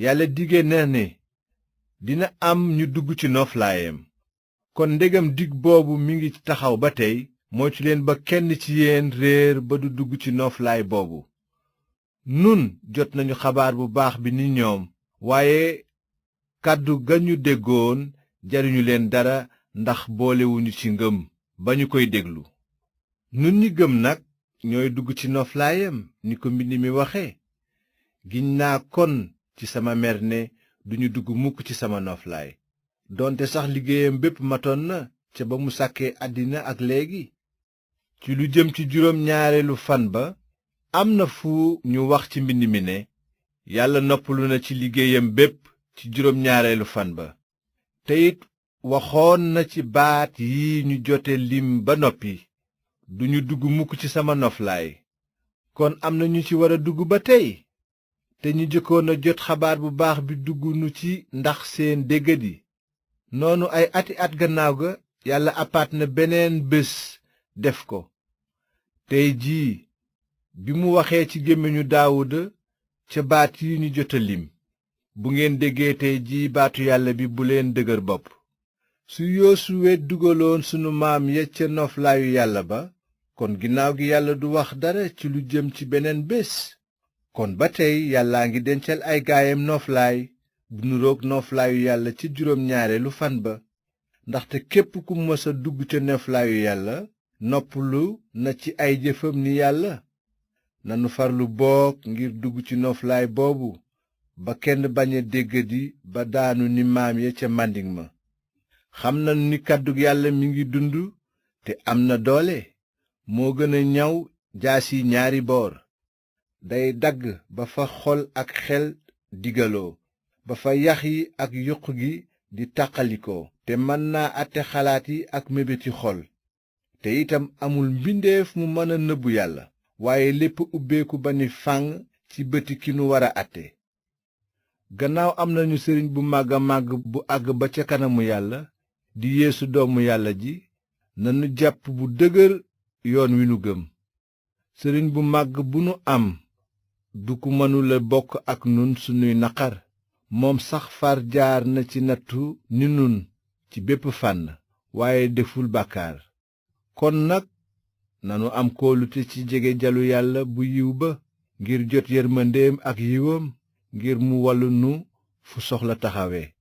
yàlla dige na ne dina am ñu dugg ci noflaayam. kon ndegam dig boobu mi ngi taxaw ba tey, moytu leen ba kenn ci yéen réer ba du dugg ci noflaay boobu. nun jot nañu xabaar bu baax bi ni ñoom, waaye kàddu ga ñu déggoon jariñu leen dara ndax boolewuñu ci ngëm ba ñu koy déglu. nun ñi gëm nag ñooy dugg ci noflaayam ni ko mbind mi waxe. giñ naa kon ci sama mer ne duñu dugg mukk ci sama noflaay, doonte sax liggéeyam bépp matoon na ca ba mu sàkkee àddina ak léegi. ci lu jëm ci juróom-ñaareelu fan ba, am na fu ñu wax ci mbind mi ne yàlla noppalu na ci liggéeyam bépp ci juróom-ñaareelu fan ba. te it waxoon na ci baat yi ñu jote lim ba noppi, duñu dugg mukk ci sama noflaay. kon am na ñu ci war a dugg ba tey, te ñu jëkkoon a jot xabaar bu baax bi dugg nu ci ndax seen déggadi. noonu ay ati at gannaaw ga yàlla apaat na beneen bés def ko, tey jii bi mu waxee ci gémmiñu Daawuda ca baat yi ñu jot a lim. bu ngeen déggee tey jii baatu yàlla bi bu leen dëgër bopp. su Yosuwe dugaloon sunu maam ya ca noflaayu yàlla ba, kon ginnaaw gi yàlla du wax dara ci lu jëm ci beneen bés. kon ba tey yàllaa ngi dencal ay gaayam noflaay bu nuroog noflaayu yàlla ci juróom-ñaareelu fan ba. ndaxte képp ku mës a dugg ca noflaayu yàlla noppalu na ci ay jëfam ni yàlla. nanu farlu boog ngir dugg ci noflaay boobu, ba kenn bañ a déggadi ba daanu ni maam ya ca màndiŋ ma. xam nanu ni kàddug yàlla mi ngi dund te am na doole, moo gën a ñaw jaasi ñaari boor. day dagg ba fa xol ak xel digaloo, ba fa yax yi ak yuq gi di tàqalikoo, te mën naa àtte xalaat yi ak mébéti xol. te itam amul mbindeef mu mën a nëbbu yàlla, waaye lépp ubbeeku ba ni fànn ci bëti ki nu war a àtte. gannaaw am nañu sëriñ bu màgg a màgg bu àgg ba ca kanamu yàlla, di Yeesu doomu yàlla ji, nanu jàpp bu dëgër yoon wi nu gëm. sëriñ bu màgg bu nu am du ku mënula bokk ak nun sunuy naqar. moom sax far jaar na ci nattu ni nun ci bépp fànn, waaye deful bàkkaar. kon nag nanu am kóolute ci jege jalu yàlla bu yiw ba, ngir jot yërmandeem ak yiwam, ngir mu wallu nu fu soxla taxawee.